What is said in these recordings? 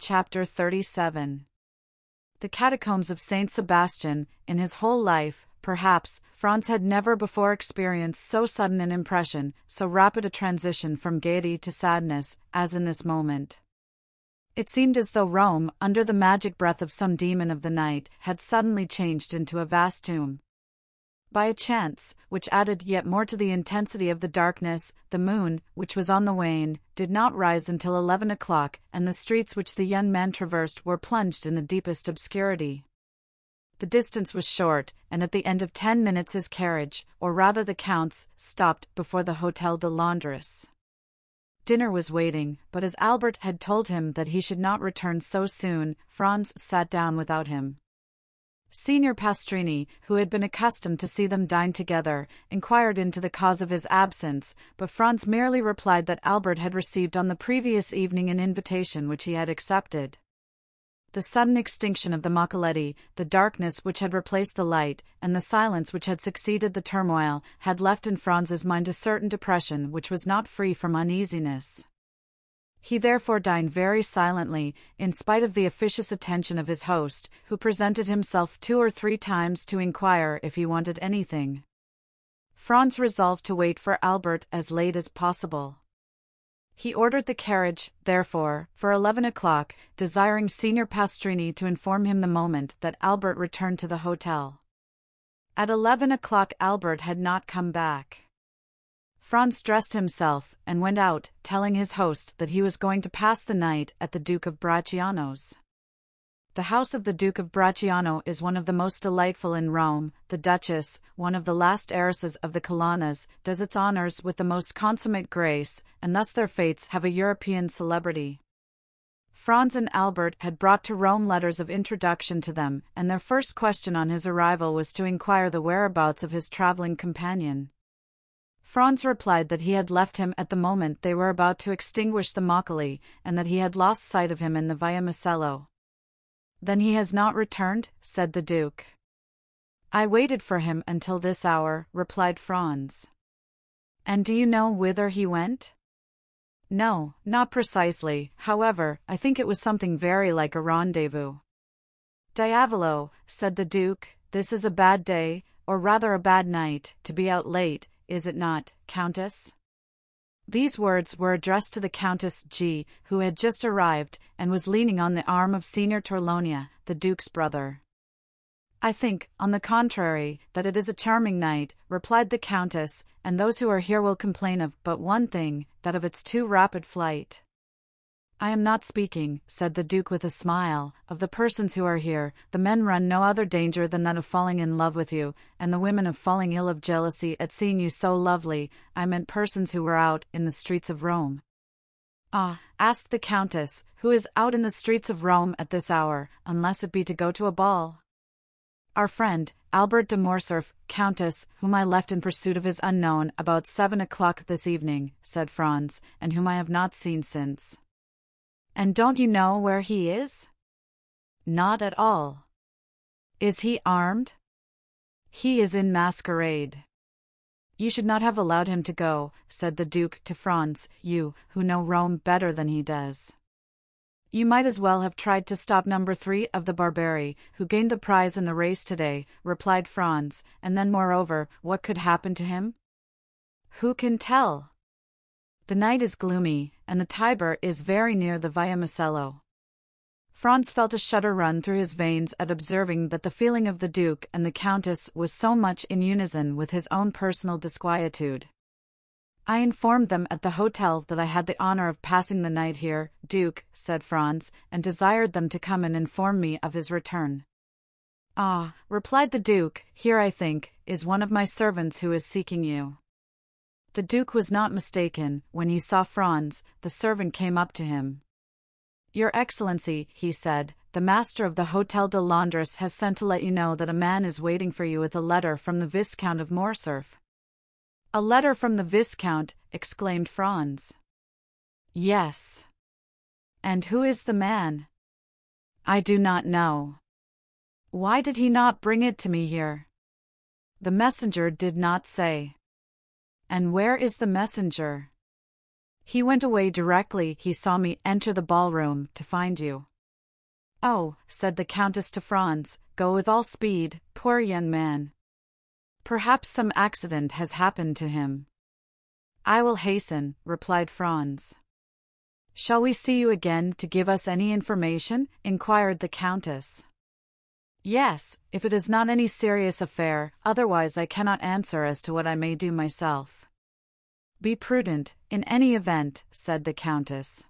Chapter 37. The Catacombs of Saint Sebastian. In his whole life, perhaps, Franz had never before experienced so sudden an impression, so rapid a transition from gaiety to sadness, as in this moment. It seemed as though Rome, under the magic breath of some demon of the night, had suddenly changed into a vast tomb. By a chance, which added yet more to the intensity of the darkness, the moon, which was on the wane, did not rise until 11 o'clock, and the streets which the young man traversed were plunged in the deepest obscurity. The distance was short, and at the end of 10 minutes his carriage, or rather the Count's, stopped before the Hôtel de Londres. Dinner was waiting, but as Albert had told him that he should not return so soon, Franz sat down without him. Signor Pastrini, who had been accustomed to see them dine together, inquired into the cause of his absence, but Franz merely replied that Albert had received on the previous evening an invitation which he had accepted. The sudden extinction of the Macaletti, the darkness which had replaced the light, and the silence which had succeeded the turmoil, had left in Franz's mind a certain depression which was not free from uneasiness. He therefore dined very silently, in spite of the officious attention of his host, who presented himself 2 or 3 times to inquire if he wanted anything. Franz resolved to wait for Albert as late as possible. He ordered the carriage, therefore, for 11 o'clock, desiring Signor Pastrini to inform him the moment that Albert returned to the hotel. At 11 o'clock Albert had not come back. Franz dressed himself, and went out, telling his host that he was going to pass the night at the Duke of Bracciano's. The house of the Duke of Bracciano is one of the most delightful in Rome. The Duchess, one of the last heiresses of the Colonnas, does its honors with the most consummate grace, and thus their fates have a European celebrity. Franz and Albert had brought to Rome letters of introduction to them, and their first question on his arrival was to inquire the whereabouts of his traveling companion. Franz replied that he had left him at the moment they were about to extinguish the Macaulay, and that he had lost sight of him in the Via Macello. "Then he has not returned?" said the Duke. "I waited for him until this hour," replied Franz. "And do you know whither he went?" "No, not precisely. However, I think it was something very like a rendezvous." "Diavolo," said the Duke, "this is a bad day, or rather a bad night, to be out late, is it not, Countess?" These words were addressed to the Countess G., who had just arrived, and was leaning on the arm of Signor Torlonia, the Duke's brother. "I think, on the contrary, that it is a charming night," replied the Countess, "and those who are here will complain of but one thing, that of its too rapid flight." "I am not speaking," said the Duke with a smile, "of the persons who are here. The men run no other danger than that of falling in love with you, and the women of falling ill of jealousy at seeing you so lovely. I meant persons who were out in the streets of Rome." "Ah," asked the Countess, "who is out in the streets of Rome at this hour, unless it be to go to a ball?" "Our friend, Albert de Morcerf, Countess, whom I left in pursuit of his unknown about 7 o'clock this evening," said Franz, "and whom I have not seen since." "And don't you know where he is?" "Not at all." "Is he armed?" "He is in masquerade." "You should not have allowed him to go," said the Duke to Franz, "you, who know Rome better than he does." "You might as well have tried to stop number 3 of the Barberi, who gained the prize in the race today," replied Franz, "and then moreover, what could happen to him?" "Who can tell? The night is gloomy, and the Tiber is very near the Via Macello." Franz felt a shudder run through his veins at observing that the feeling of the Duke and the Countess was so much in unison with his own personal disquietude. "I informed them at the hotel that I had the honor of passing the night here, Duke," said Franz, "and desired them to come and inform me of his return." "Ah," replied the Duke, "here, I think, is one of my servants who is seeking you." The Duke was not mistaken. When he saw Franz, the servant came up to him. "Your Excellency," he said, "the master of the Hôtel de Londres has sent to let you know that a man is waiting for you with a letter from the Viscount of Morcerf." "A letter from the Viscount?" exclaimed Franz. "Yes." "And who is the man?" "I do not know." "Why did he not bring it to me here?" "The messenger did not say." "And where is the messenger?" "He went away directly he saw me enter the ballroom to find you." "Oh," said the Countess to Franz, "go with all speed, poor young man. Perhaps some accident has happened to him." "I will hasten," replied Franz. "Shall we see you again to give us any information?" inquired the Countess. "Yes, if it is not any serious affair, otherwise I cannot answer as to what I may do myself." "Be prudent, in any event," said the Countess.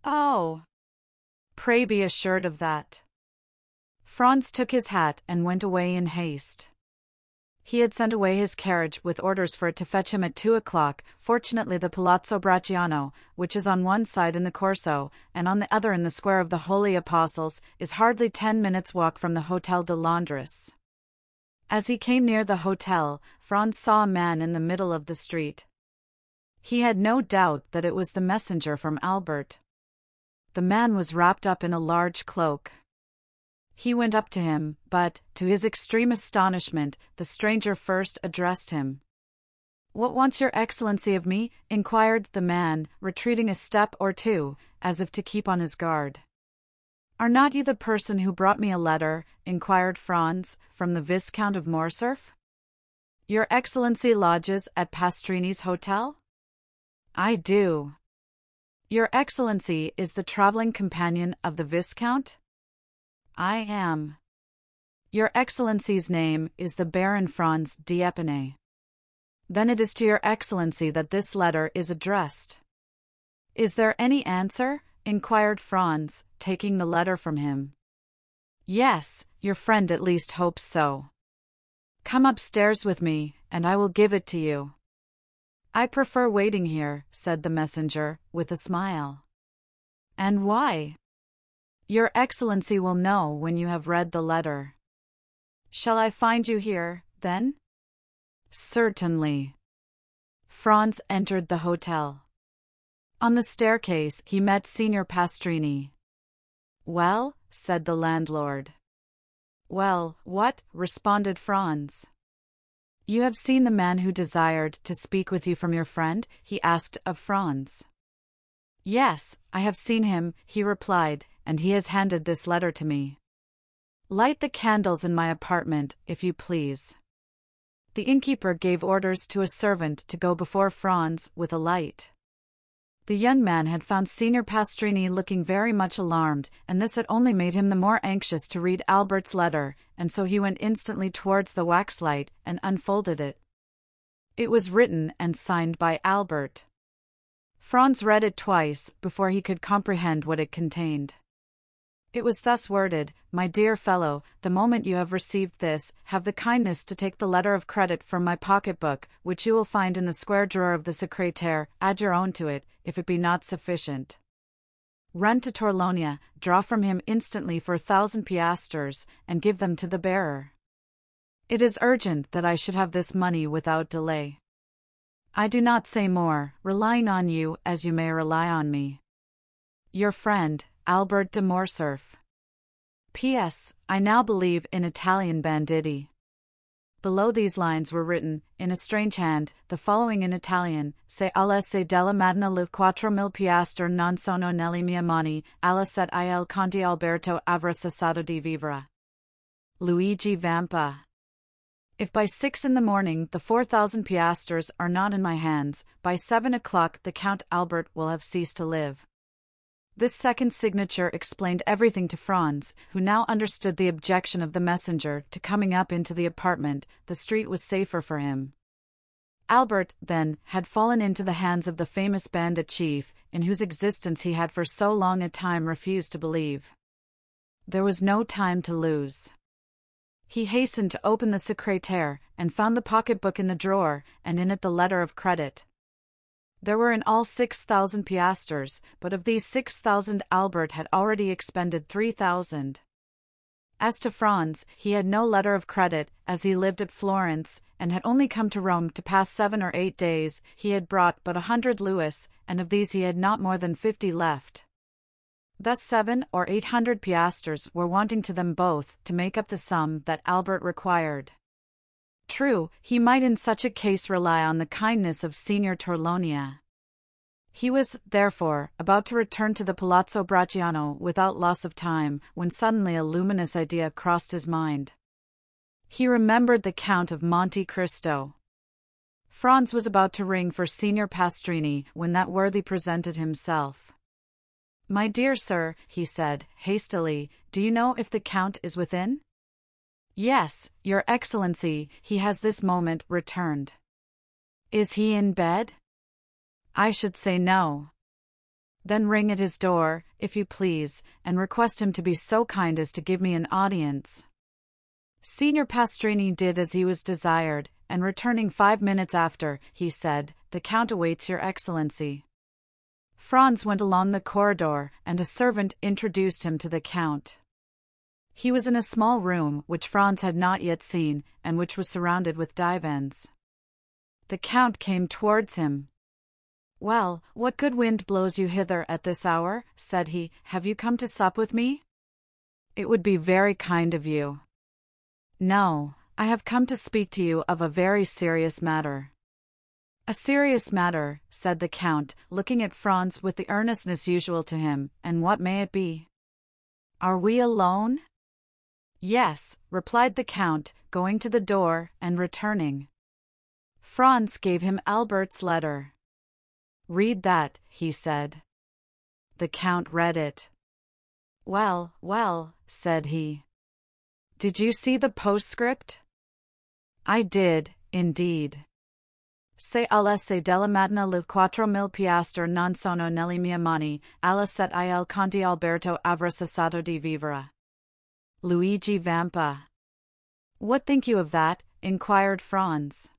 "Oh, pray be assured of that." Franz took his hat and went away in haste. He had sent away his carriage with orders for it to fetch him at 2 o'clock. Fortunately the Palazzo Bracciano, which is on one side in the Corso, and on the other in the Square of the Holy Apostles, is hardly 10 minutes' walk from the Hôtel de Londres. As he came near the hotel, Franz saw a man in the middle of the street. He had no doubt that it was the messenger from Albert. The man was wrapped up in a large cloak. He went up to him, but, to his extreme astonishment, the stranger first addressed him. "What wants your Excellency of me?" inquired the man, retreating a step or two, as if to keep on his guard. "Are not you the person who brought me a letter," inquired Franz, "from the Viscount of Morcerf? Your Excellency lodges at Pastrini's hotel?" "I do." "Your Excellency is the traveling companion of the Viscount?" "I am." "Your Excellency's name is the Baron Franz d'Épinay. Then it is to your Excellency that this letter is addressed." "Is there any answer?" inquired Franz, taking the letter from him. "Yes, your friend at least hopes so." "Come upstairs with me, and I will give it to you." "I prefer waiting here," said the messenger, with a smile. "And why?" "Your Excellency will know when you have read the letter." "Shall I find you here, then?" "Certainly." Franz entered the hotel. On the staircase he met Signor Pastrini. "Well?" said the landlord. "Well, what?" responded Franz. "You have seen the man who desired to speak with you from your friend?" he asked of Franz. "Yes, I have seen him," he replied, "and he has handed this letter to me." "Light the candles in my apartment, if you please." The innkeeper gave orders to a servant to go before Franz with a light. The young man had found Signor Pastrini looking very much alarmed, and this had only made him the more anxious to read Albert's letter, and so he went instantly towards the waxlight and unfolded it. It was written and signed by Albert. Franz read it twice before he could comprehend what it contained. It was thus worded: "My dear fellow, the moment you have received this, have the kindness to take the letter of credit from my pocketbook, which you will find in the square drawer of the secrétaire, add your own to it, if it be not sufficient. Run to Torlonia, draw from him instantly for 1,000 piastres, and give them to the bearer. It is urgent that I should have this money without delay. I do not say more, relying on you as you may rely on me. Your friend, Albert de Morcerf. P.S. I now believe in Italian banditti." Below these lines were written, in a strange hand, the following in Italian: "Se alla se della mattina le 4.000 piastre non sono nelle mie mani, alla set il Conte Alberto avrà cessato di vivere. Luigi Vampa." If by 6 in the morning the 4,000 piastres are not in my hands, by 7 o'clock the Count Albert will have ceased to live. This second signature explained everything to Franz, who now understood the objection of the messenger to coming up into the apartment. The street was safer for him. Albert, then, had fallen into the hands of the famous bandit chief, in whose existence he had for so long a time refused to believe. There was no time to lose. He hastened to open the secrétaire, and found the pocketbook in the drawer, and in it the letter of credit. There were in all 6,000 piastres, but of these 6,000 Albert had already expended 3,000. As to Franz, he had no letter of credit, as he lived at Florence, and had only come to Rome to pass 7 or 8 days. He had brought but 100 louis, and of these he had not more than 50 left. Thus 700 or 800 piastres were wanting to them both to make up the sum that Albert required. True, he might in such a case rely on the kindness of Signor Torlonia. He was, therefore, about to return to the Palazzo Bracciano without loss of time, when suddenly a luminous idea crossed his mind. He remembered the Count of Monte Cristo. Franz was about to ring for Signor Pastrini when that worthy presented himself. "My dear sir," he said, hastily, "do you know if the Count is within?" "Yes, Your Excellency, he has this moment returned." "Is he in bed?" "I should say no." "Then ring at his door, if you please, and request him to be so kind as to give me an audience." Signor Pastrini did as he was desired, and returning 5 minutes after, he said, "The Count awaits Your Excellency." Franz went along the corridor, and a servant introduced him to the Count. He was in a small room which Franz had not yet seen, and which was surrounded with divans. The Count came towards him. "Well, what good wind blows you hither at this hour?" said he. "Have you come to sup with me?" "It would be very kind of you." "No, I have come to speak to you of a very serious matter." "A serious matter," said the Count, looking at Franz with the earnestness usual to him, "and what may it be?" "Are we alone?" "Yes," replied the Count, going to the door, and returning. Franz gave him Albert's letter. "Read that," he said. The Count read it. "Well, well," said he. "Did you see the postscript?" "I did, indeed. Se alle se della mattina le 4.000 piastre non sono nelle mie mani, alla set il Conte Alberto avrà cessato di vivere." Luigi Vampa. "What think you of that?" inquired Franz.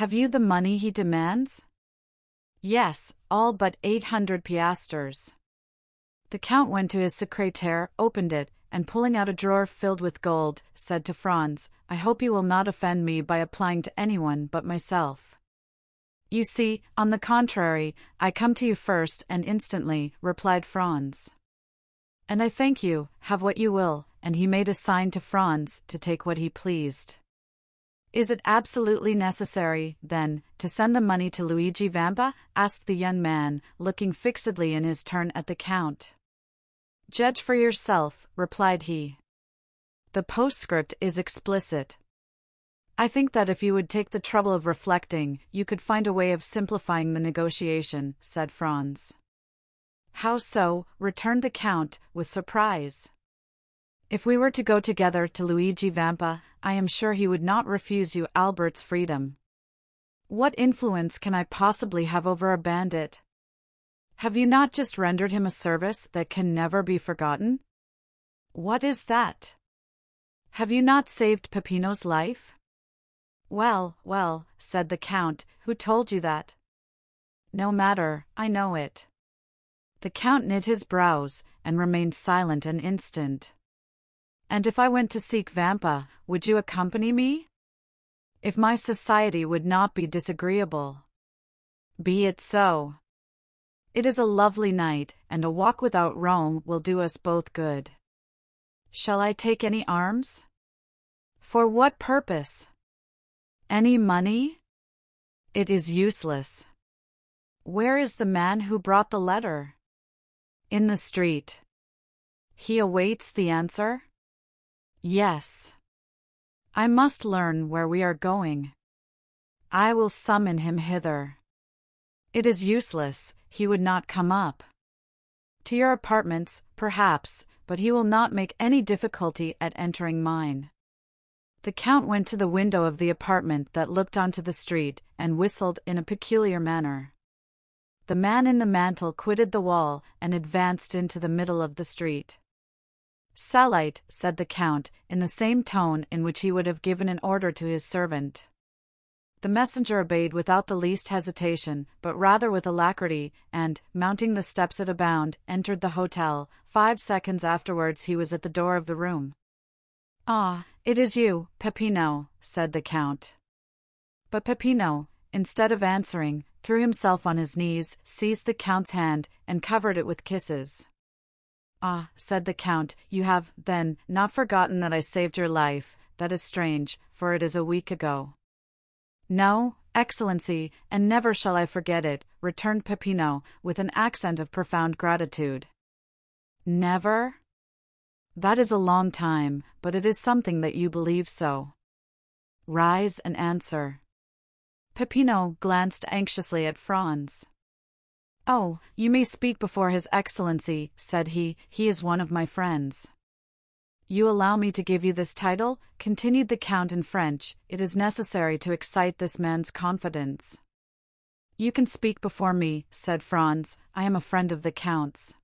"Have you the money he demands?" "Yes, all but 800 piastres." The Count went to his secrétaire, opened it, and pulling out a drawer filled with gold, said to Franz, "I hope you will not offend me by applying to anyone but myself." "You see, on the contrary, I come to you first and instantly," replied Franz. "And I thank you, have what you will," and he made a sign to Franz to take what he pleased. "Is it absolutely necessary, then, to send the money to Luigi Vampa?" asked the young man, looking fixedly in his turn at the Count. "Judge for yourself," replied he. "The postscript is explicit. I think that if you would take the trouble of reflecting, you could find a way of simplifying the negotiation," said Franz. "How so?" returned the Count, with surprise. "If we were to go together to Luigi Vampa, I am sure he would not refuse you Albert's freedom. What influence can I possibly have over a bandit? Have you not just rendered him a service that can never be forgotten?" "What is that?" "Have you not saved Peppino's life?" "Well, well," said the Count, "who told you that?" "No matter, I know it." The Count knit his brows, and remained silent an instant. "And if I went to seek Vampa, would you accompany me?" "If my society would not be disagreeable." "Be it so. It is a lovely night, and a walk without Rome will do us both good. Shall I take any arms?" "For what purpose?" "Any money?" "It is useless." "Where is the man who brought the letter?" "In the street." "He awaits the answer?" "Yes." "I must learn where we are going." "I will summon him hither." "It is useless, he would not come up." "To your apartments, perhaps, but he will not make any difficulty at entering mine." The Count went to the window of the apartment that looked onto the street, and whistled in a peculiar manner. The man in the mantle quitted the wall, and advanced into the middle of the street. "Salite," said the Count, in the same tone in which he would have given an order to his servant. The messenger obeyed without the least hesitation, but rather with alacrity, and, mounting the steps at a bound, entered the hotel. 5 seconds afterwards he was at the door of the room. "Ah, it is you, Peppino," said the Count. But Peppino, instead of answering, threw himself on his knees, seized the Count's hand, and covered it with kisses. "Ah," said the Count, "you have, then, not forgotten that I saved your life. That is strange, for it is a week ago." "No, Excellency, and never shall I forget it, returned Peppino, with an accent of profound gratitude. Never? That is a long time, but it is something that you believe so. Rise and answer. Peppino glanced anxiously at Franz. Oh, you may speak before His Excellency, said he is one of my friends. You allow me to give you this title, continued the Count in French, it is necessary to excite this man's confidence. You can speak before me, said Franz, I am a friend of the Count's.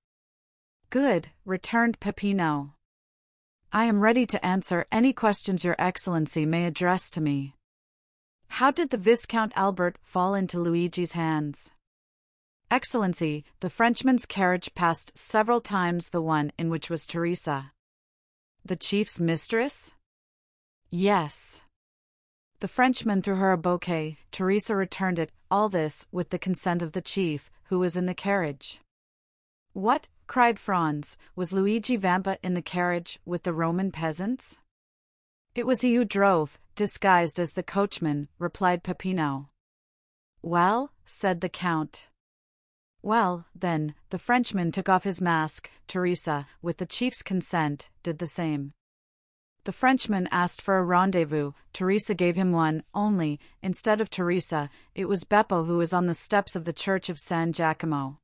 Good, returned Peppino. I am ready to answer any questions your Excellency may address to me. How did the Viscount Albert fall into Luigi's hands? Excellency, the Frenchman's carriage passed several times the one in which was Teresa. The chief's mistress? Yes. The Frenchman threw her a bouquet, Teresa returned it, all this with the consent of the chief, who was in the carriage. What? Cried Franz, was Luigi Vampa in the carriage with the Roman peasants? It was he who drove, disguised as the coachman, replied Peppino. Well, said the Count. Well, then, the Frenchman took off his mask, Teresa, with the chief's consent, did the same. The Frenchman asked for a rendezvous, Teresa gave him one, only, instead of Teresa, it was Beppo who was on the steps of the church of San Giacomo.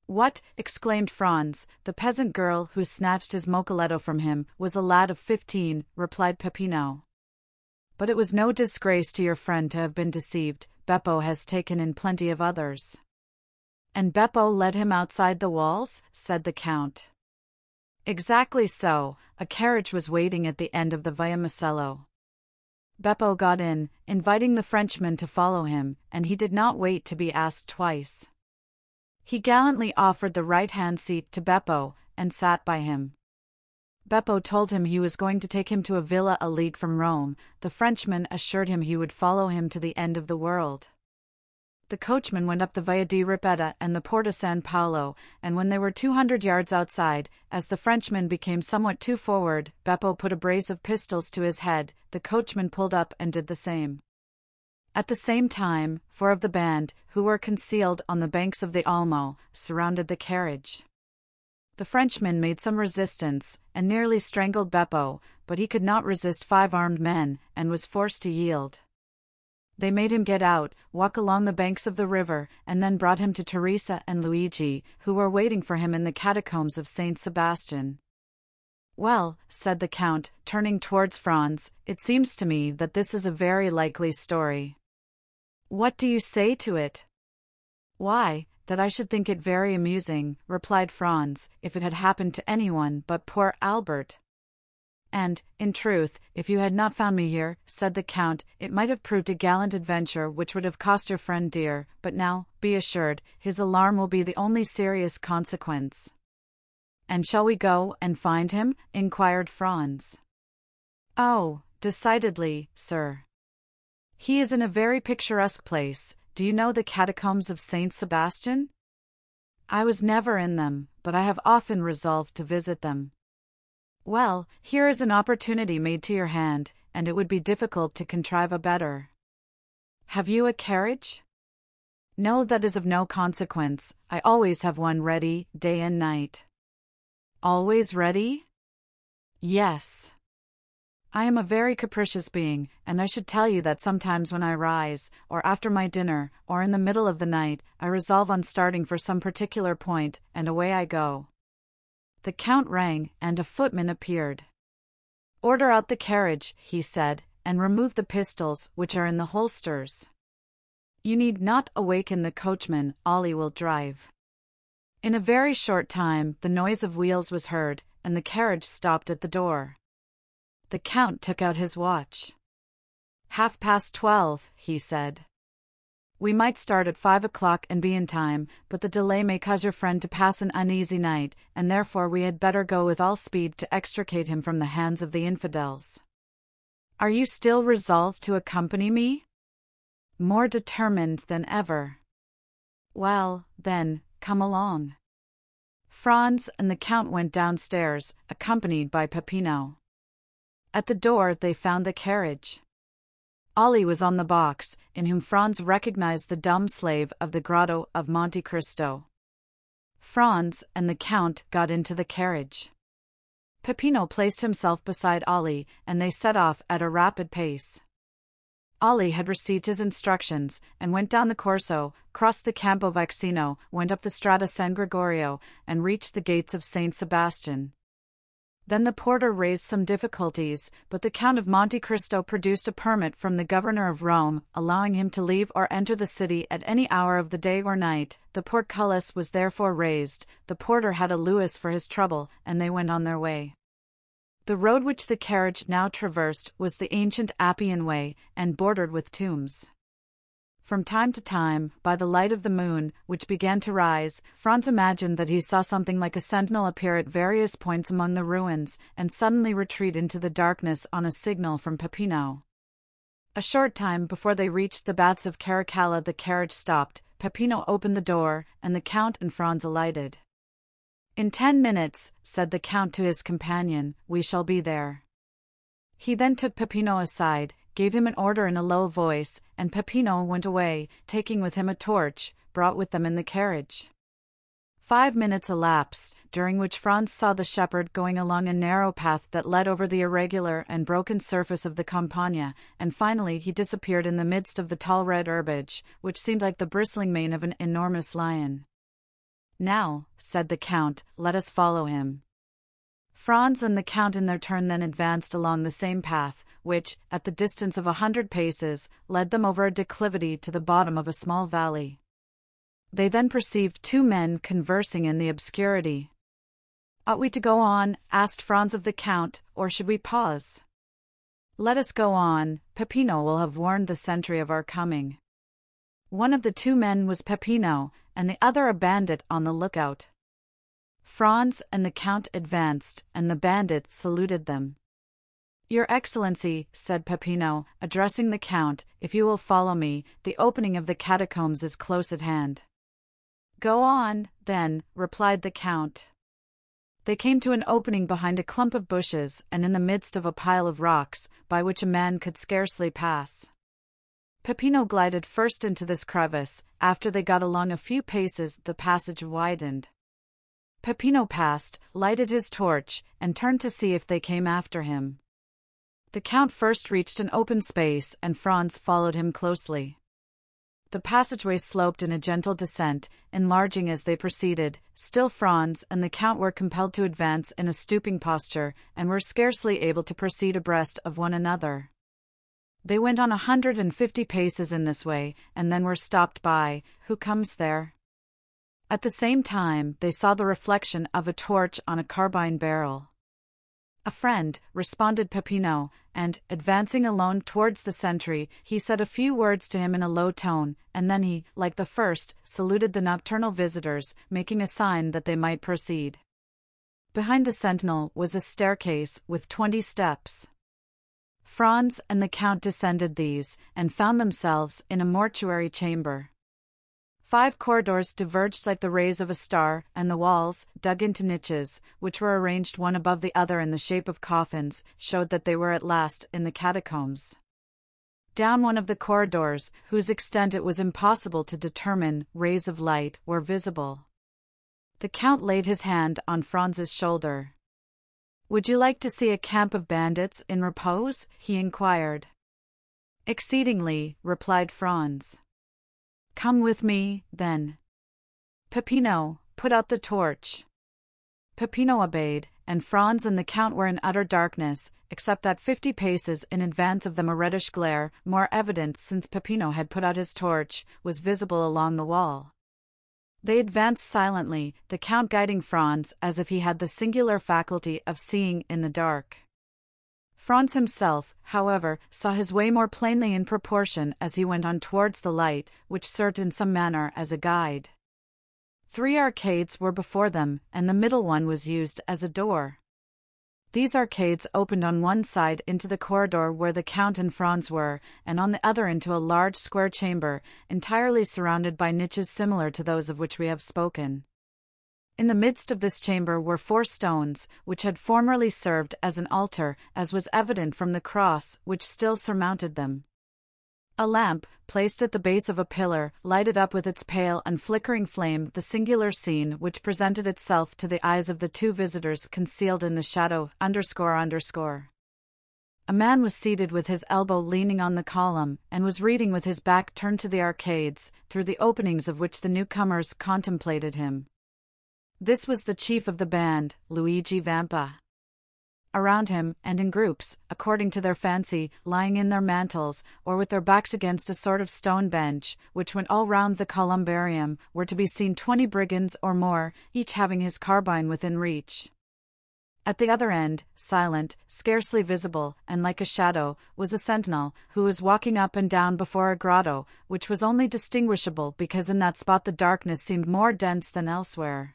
What? Exclaimed Franz, the peasant girl who snatched his mocoletto from him was a lad of 15, replied Peppino. But it was no disgrace to your friend to have been deceived, Beppo has taken in plenty of others. And Beppo led him outside the walls, said the Count. Exactly so, a carriage was waiting at the end of the Via Macello. Beppo got in, inviting the Frenchman to follow him, and he did not wait to be asked twice. He gallantly offered the right-hand seat to Beppo, and sat by him. Beppo told him he was going to take him to a villa a league from Rome, the Frenchman assured him he would follow him to the end of the world. The coachman went up the Via di Ripetta and the Porta San Paolo, and when they were 200 yards outside, as the Frenchman became somewhat too forward, Beppo put a brace of pistols to his head, the coachman pulled up and did the same. At the same time, 4 of the band, who were concealed on the banks of the Almo, surrounded the carriage. The Frenchman made some resistance, and nearly strangled Beppo, but he could not resist 5 armed men, and was forced to yield. They made him get out, walk along the banks of the river, and then brought him to Teresa and Luigi, who were waiting for him in the catacombs of Saint Sebastian. Well, said the Count, turning towards Franz, it seems to me that this is a very likely story. What do you say to it? Why, that I should think it very amusing, replied Franz, if it had happened to anyone but poor Albert. And, in truth, if you had not found me here, said the Count, it might have proved a gallant adventure which would have cost your friend dear, but now, be assured, his alarm will be the only serious consequence. And shall we go and find him? Inquired Franz. Oh, decidedly, sir. He is in a very picturesque place. Do you know the catacombs of Saint Sebastian? I was never in them, but I have often resolved to visit them. Well, here is an opportunity made to your hand, and it would be difficult to contrive a better. Have you a carriage? No, that is of no consequence. I always have one ready, day and night. Always ready? Yes. I am a very capricious being, and I should tell you that sometimes when I rise, or after my dinner, or in the middle of the night, I resolve on starting for some particular point, and away I go. The Count rang, and a footman appeared. Order out the carriage, he said, and remove the pistols, which are in the holsters. You need not awaken the coachman, Ollie will drive. In a very short time, the noise of wheels was heard, and the carriage stopped at the door. The Count took out his watch. 12:30, he said. We might start at 5 o'clock and be in time, but the delay may cause your friend to pass an uneasy night, and therefore we had better go with all speed to extricate him from the hands of the infidels. Are you still resolved to accompany me? More determined than ever. Well, then, come along. Franz and the Count went downstairs, accompanied by Peppino. At the door they found the carriage. Ollie was on the box, in whom Franz recognized the dumb slave of the grotto of Monte Cristo. Franz and the Count got into the carriage. Peppino placed himself beside Ollie, and they set off at a rapid pace. Ollie had received his instructions, and went down the Corso, crossed the Campo Vaccino, went up the Strada San Gregorio, and reached the gates of Saint Sebastian. Then the porter raised some difficulties, but the Count of Monte Cristo produced a permit from the governor of Rome, allowing him to leave or enter the city at any hour of the day or night. The portcullis was therefore raised, the porter had a louis for his trouble, and they went on their way. The road which the carriage now traversed was the ancient Appian Way, and bordered with tombs. From time to time, by the light of the moon, which began to rise, Franz imagined that he saw something like a sentinel appear at various points among the ruins, and suddenly retreat into the darkness on a signal from Peppino. A short time before they reached the Baths of Caracalla the carriage stopped, Peppino opened the door, and the Count and Franz alighted. "In 10 minutes," said the Count to his companion, "we shall be there." He then took Peppino aside, gave him an order in a low voice, and Peppino went away, taking with him a torch, brought with them in the carriage. 5 minutes elapsed, during which Franz saw the shepherd going along a narrow path that led over the irregular and broken surface of the Campagna, and finally he disappeared in the midst of the tall red herbage, which seemed like the bristling mane of an enormous lion. "Now," said the Count, "let us follow him." Franz and the Count in their turn then advanced along the same path, which, at the distance of 100 paces, led them over a declivity to the bottom of a small valley. They then perceived 2 men conversing in the obscurity. "Ought we to go on?" asked Franz of the Count, "or should we pause?" "Let us go on, Peppino will have warned the sentry of our coming." One of the 2 men was Peppino, and the other a bandit on the lookout. Franz and the Count advanced, and the bandit saluted them. "Your Excellency," said Peppino, addressing the Count, "if you will follow me, the opening of the catacombs is close at hand." "Go on, then," replied the Count. They came to an opening behind a clump of bushes and in the midst of a pile of rocks, by which a man could scarcely pass. Peppino glided first into this crevice. After they got along a few paces, the passage widened. Peppino passed, lighted his torch, and turned to see if they came after him. The Count first reached an open space, and Franz followed him closely. The passageway sloped in a gentle descent, enlarging as they proceeded. Still Franz and the Count were compelled to advance in a stooping posture, and were scarcely able to proceed abreast of one another. They went on 150 paces in this way, and then were stopped by, "Who comes there?" At the same time, they saw the reflection of a torch on a carbine barrel. "A friend," responded Peppino, and, advancing alone towards the sentry, he said a few words to him in a low tone, and then he, like the first, saluted the nocturnal visitors, making a sign that they might proceed. Behind the sentinel was a staircase with 20 steps. Franz and the Count descended these, and found themselves in a mortuary chamber. 5 corridors diverged like the rays of a star, and the walls, dug into niches, which were arranged one above the other in the shape of coffins, showed that they were at last in the catacombs. Down one of the corridors, whose extent it was impossible to determine, rays of light were visible. The Count laid his hand on Franz's shoulder. "Would you like to see a camp of bandits in repose?" he inquired. "Exceedingly," replied Franz. "Come with me, then." "Peppino, put out the torch." Peppino obeyed, and Franz and the Count were in utter darkness, except that 50 paces in advance of them a reddish glare, more evident since Peppino had put out his torch, was visible along the wall. They advanced silently, the Count guiding Franz as if he had the singular faculty of seeing in the dark. Franz himself, however, saw his way more plainly in proportion as he went on towards the light, which served in some manner as a guide. 3 arcades were before them, and the middle one was used as a door. These arcades opened on one side into the corridor where the Count and Franz were, and on the other into a large square chamber, entirely surrounded by niches similar to those of which we have spoken. In the midst of this chamber were 4 stones, which had formerly served as an altar, as was evident from the cross which still surmounted them. A lamp, placed at the base of a pillar, lighted up with its pale and flickering flame the singular scene which presented itself to the eyes of the two visitors concealed in the shadow. A man was seated with his elbow leaning on the column, and was reading with his back turned to the arcades, through the openings of which the newcomers contemplated him. This was the chief of the band, Luigi Vampa. Around him, and in groups, according to their fancy, lying in their mantles, or with their backs against a sort of stone bench, which went all round the columbarium, were to be seen 20 brigands or more, each having his carbine within reach. At the other end, silent, scarcely visible, and like a shadow, was a sentinel, who was walking up and down before a grotto, which was only distinguishable because in that spot the darkness seemed more dense than elsewhere.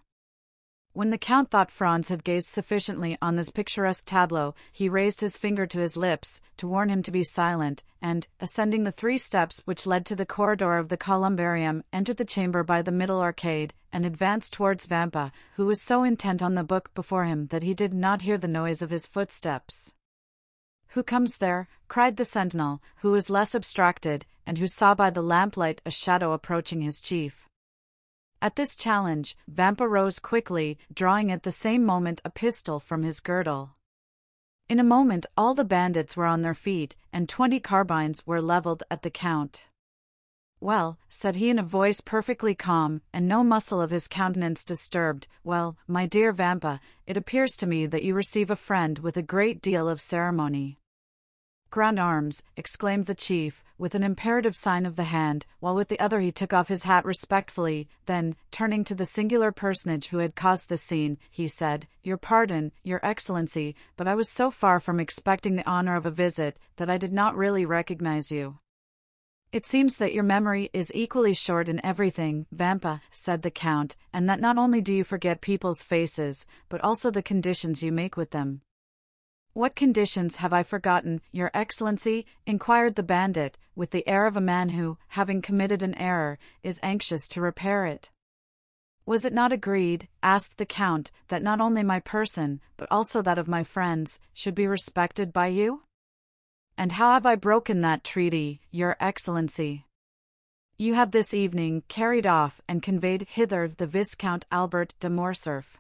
When the Count thought Franz had gazed sufficiently on this picturesque tableau, he raised his finger to his lips, to warn him to be silent, and, ascending the 3 steps which led to the corridor of the columbarium, entered the chamber by the middle arcade, and advanced towards Vampa, who was so intent on the book before him that he did not hear the noise of his footsteps. "Who comes there?" cried the sentinel, who was less abstracted, and who saw by the lamplight a shadow approaching his chief. At this challenge, Vampa rose quickly, drawing at the same moment a pistol from his girdle. In a moment all the bandits were on their feet, and 20 carbines were levelled at the Count. "Well," said he in a voice perfectly calm, and no muscle of his countenance disturbed, "well, my dear Vampa, it appears to me that you receive a friend with a great deal of ceremony." "Grand arms," exclaimed the chief, with an imperative sign of the hand, while with the other he took off his hat respectfully, then, turning to the singular personage who had caused the scene, he said, "Your pardon, your Excellency, but I was so far from expecting the honor of a visit, that I did not really recognize you." "It seems that your memory is equally short in everything, Vampa," said the Count, "and that not only do you forget people's faces, but also the conditions you make with them." "What conditions have I forgotten, your Excellency?" inquired the bandit, with the air of a man who, having committed an error, is anxious to repair it. "Was it not agreed," asked the Count, "that not only my person, but also that of my friends, should be respected by you?" "And how have I broken that treaty, your Excellency?" "You have this evening carried off and conveyed hither the Viscount Albert de Morcerf."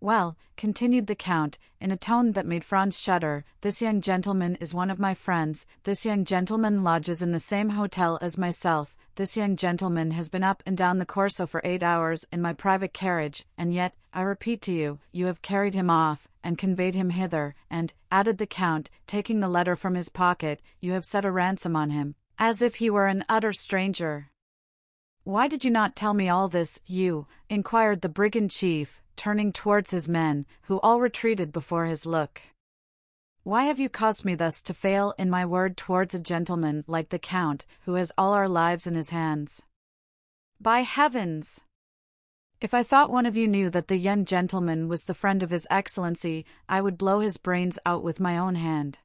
"Well," continued the Count, in a tone that made Franz shudder, "this young gentleman is one of my friends, this young gentleman lodges in the same hotel as myself, this young gentleman has been up and down the Corso for 8 hours in my private carriage, and yet, I repeat to you, you have carried him off, and conveyed him hither, and," added the Count, taking the letter from his pocket, "you have set a ransom on him, as if he were an utter stranger." "Why did you not tell me all this, you?" inquired the brigand chief, turning towards his men, who all retreated before his look. "Why have you caused me thus to fail in my word towards a gentleman like the Count, who has all our lives in his hands? By heavens! If I thought one of you knew that the young gentleman was the friend of his Excellency, I would blow his brains out with my own hand."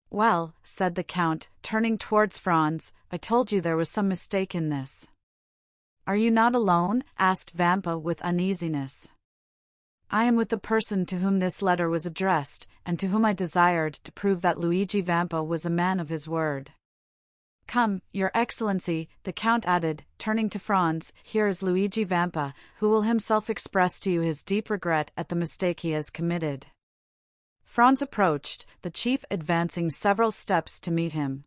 "Well," said the Count, turning towards Franz, "I told you there was some mistake in this." "Are you not alone?" asked Vampa with uneasiness. "I am with the person to whom this letter was addressed, and to whom I desired to prove that Luigi Vampa was a man of his word. Come, your Excellency," the Count added, turning to Franz, "here is Luigi Vampa, who will himself express to you his deep regret at the mistake he has committed." Franz approached, the chief advancing several steps to meet him.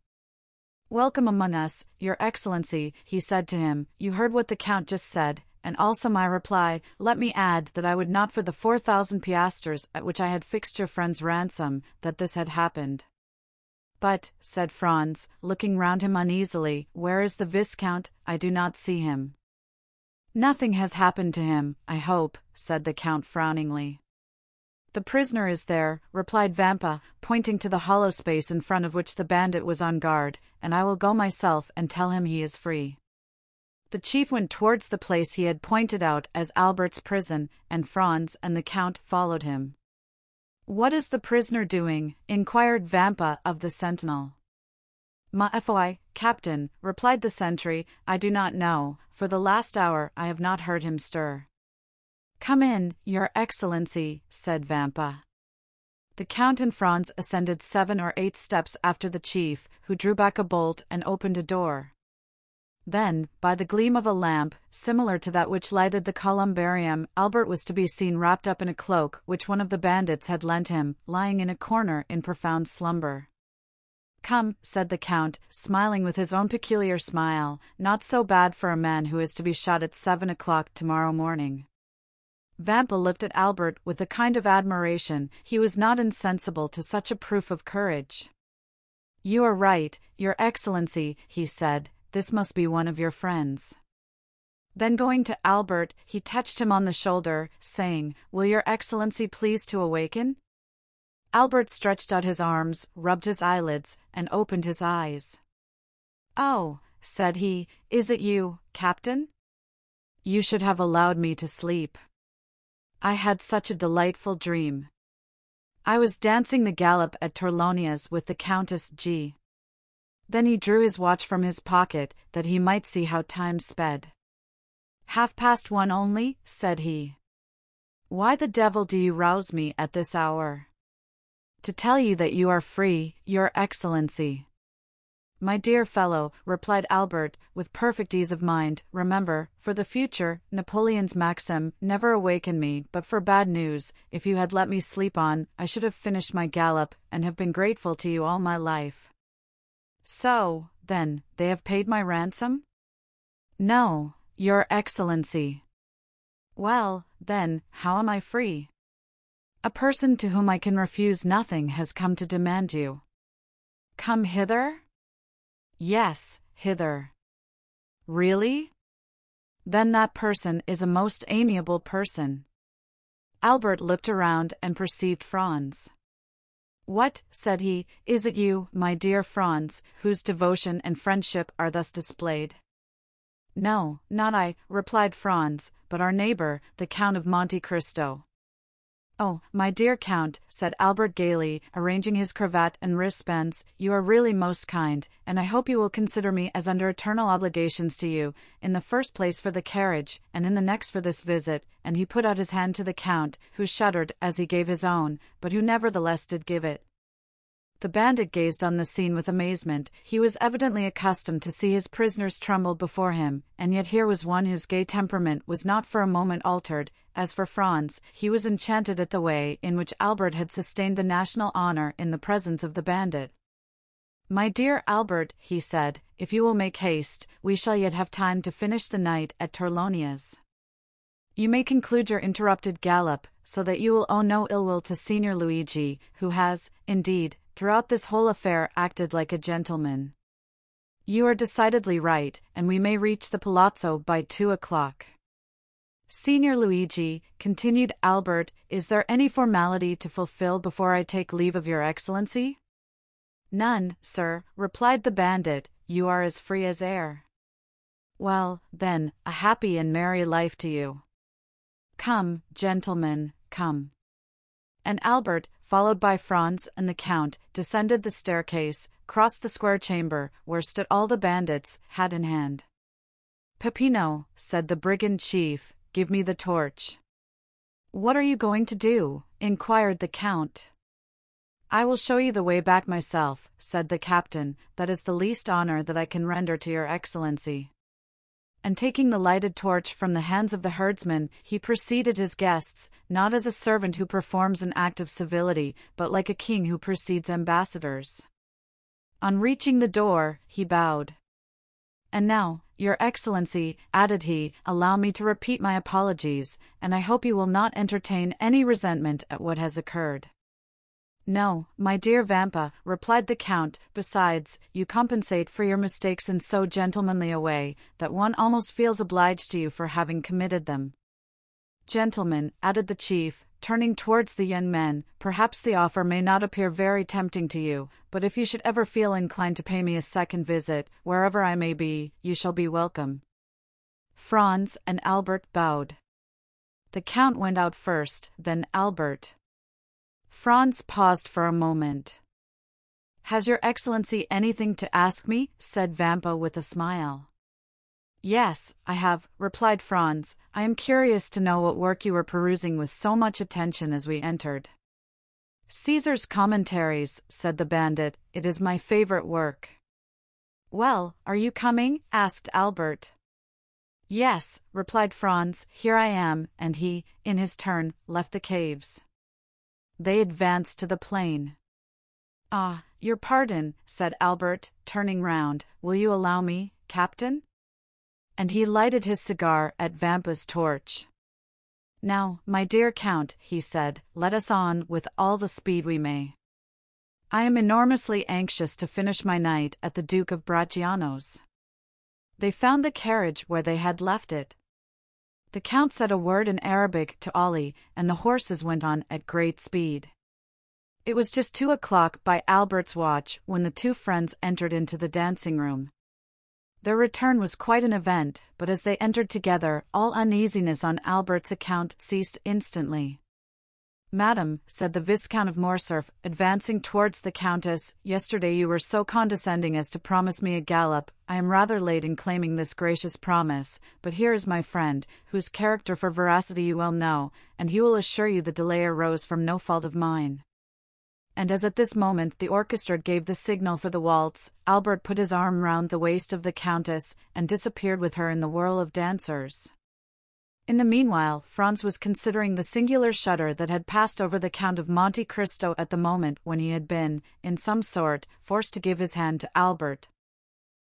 "Welcome among us, your Excellency," he said to him. "You heard what the Count just said, and also my reply. Let me add that I would not for the 4,000 piastres at which I had fixed your friend's ransom, that this had happened." "But," said Franz, looking round him uneasily, "where is the Viscount? I do not see him." "Nothing has happened to him, I hope," said the Count frowningly. "The prisoner is there," replied Vampa, pointing to the hollow space in front of which the bandit was on guard, "and I will go myself and tell him he is free." The chief went towards the place he had pointed out as Albert's prison, and Franz and the Count followed him. "What is the prisoner doing?" inquired Vampa of the sentinel. "Ma foi, Captain," replied the sentry, "I do not know. For the last hour I have not heard him stir." "Come in, your Excellency," said Vampa. The Count and Franz ascended 7 or 8 steps after the chief, who drew back a bolt and opened a door. Then, by the gleam of a lamp, similar to that which lighted the columbarium, Albert was to be seen wrapped up in a cloak which one of the bandits had lent him, lying in a corner in profound slumber. "Come," said the Count, smiling with his own peculiar smile, "not so bad for a man who is to be shot at 7 o'clock tomorrow morning." Vampa looked at Albert with a kind of admiration. He was not insensible to such a proof of courage. "You are right, Your Excellency," he said. "This must be one of your friends." Then going to Albert, he touched him on the shoulder, saying, "Will Your Excellency please to awaken?" Albert stretched out his arms, rubbed his eyelids, and opened his eyes. "Oh," said he, "is it you, Captain? You should have allowed me to sleep. I had such a delightful dream. I was dancing the galop at Torlonia's with the Countess G." Then he drew his watch from his pocket, that he might see how time sped. "1:30 only," said he. "Why the devil do you rouse me at this hour?" "To tell you that you are free, Your Excellency." "My dear fellow," replied Albert, with perfect ease of mind, "remember, for the future, Napoleon's maxim, never awaken me but for bad news. If you had let me sleep on, I should have finished my gallop, and have been grateful to you all my life." "So, then, they have paid my ransom?" "No, Your Excellency." "Well, then, how am I free?" "A person to whom I can refuse nothing has come to demand you." "Come hither?" "Yes, hither." "Really?" "Then that person is a most amiable person." Albert looked around and perceived Franz. "What," said he, "is it you, my dear Franz, whose devotion and friendship are thus displayed?" "No, not I," replied Franz, "but our neighbor, the Count of Monte Cristo." "Oh, my dear Count," said Albert gaily, arranging his cravat and wristbands, "you are really most kind, and I hope you will consider me as under eternal obligations to you, in the first place for the carriage, and in the next for this visit," and he put out his hand to the Count, who shuddered as he gave his own, but who nevertheless did give it. The bandit gazed on the scene with amazement. He was evidently accustomed to see his prisoners tremble before him, and yet here was one whose gay temperament was not for a moment altered. As for Franz, he was enchanted at the way in which Albert had sustained the national honor in the presence of the bandit. "My dear Albert," he said, "if you will make haste, we shall yet have time to finish the night at Torlonia's. You may conclude your interrupted gallop, so that you will owe no ill will to Signor Luigi, who has, indeed, throughout this whole affair acted like a gentleman. You are decidedly right, and we may reach the palazzo by 2 o'clock. Signor Luigi," continued Albert, "is there any formality to fulfill before I take leave of Your Excellency?" "None, sir," replied the bandit, "you are as free as air." "Well, then, a happy and merry life to you. Come, gentlemen, come." And Albert, followed by Franz and the Count, descended the staircase, crossed the square chamber, where stood all the bandits, hat in hand. "Peppino," said the brigand chief, "give me the torch." "What are you going to do?" inquired the Count. "I will show you the way back myself," said the captain. "That is the least honor that I can render to Your Excellency." And taking the lighted torch from the hands of the herdsman, he preceded his guests, not as a servant who performs an act of civility, but like a king who precedes ambassadors. On reaching the door, he bowed. "And now, Your Excellency," added he, "allow me to repeat my apologies, and I hope you will not entertain any resentment at what has occurred." "No, my dear Vampa," replied the Count, "besides, you compensate for your mistakes in so gentlemanly a way, that one almost feels obliged to you for having committed them. Gentlemen," added the chief, turning towards the young men, "perhaps the offer may not appear very tempting to you, but if you should ever feel inclined to pay me a second visit, wherever I may be, you shall be welcome." Franz and Albert bowed. The Count went out first, then Albert. Franz paused for a moment. "Has Your Excellency anything to ask me?" said Vampa with a smile. "Yes, I have," replied Franz. "I am curious to know what work you were perusing with so much attention as we entered." Caesar's Commentaries, said the bandit, it is my favorite work. Well, are you coming? Asked Albert. Yes, replied Franz, here I am, and he, in his turn, left the caves. They advanced to the plain. Ah, your pardon, said Albert, turning round, will you allow me, Captain? And he lighted his cigar at Vampa's torch. Now, my dear Count, he said, let us on with all the speed we may. I am enormously anxious to finish my night at the Duke of Bracciano's. They found the carriage where they had left it. The Count said a word in Arabic to Ali, and the horses went on at great speed. It was just 2 o'clock by Albert's watch when the two friends entered into the dancing room. Their return was quite an event, but as they entered together, all uneasiness on Albert's account ceased instantly. Madam, said the Viscount of Morcerf, advancing towards the Countess, yesterday you were so condescending as to promise me a gallop. I am rather late in claiming this gracious promise, but here is my friend, whose character for veracity you well know, and he will assure you the delay arose from no fault of mine. And as at this moment the orchestra gave the signal for the waltz, Albert put his arm round the waist of the Countess, and disappeared with her in the whirl of dancers. In the meanwhile, Franz was considering the singular shudder that had passed over the Count of Monte Cristo at the moment when he had been, in some sort, forced to give his hand to Albert.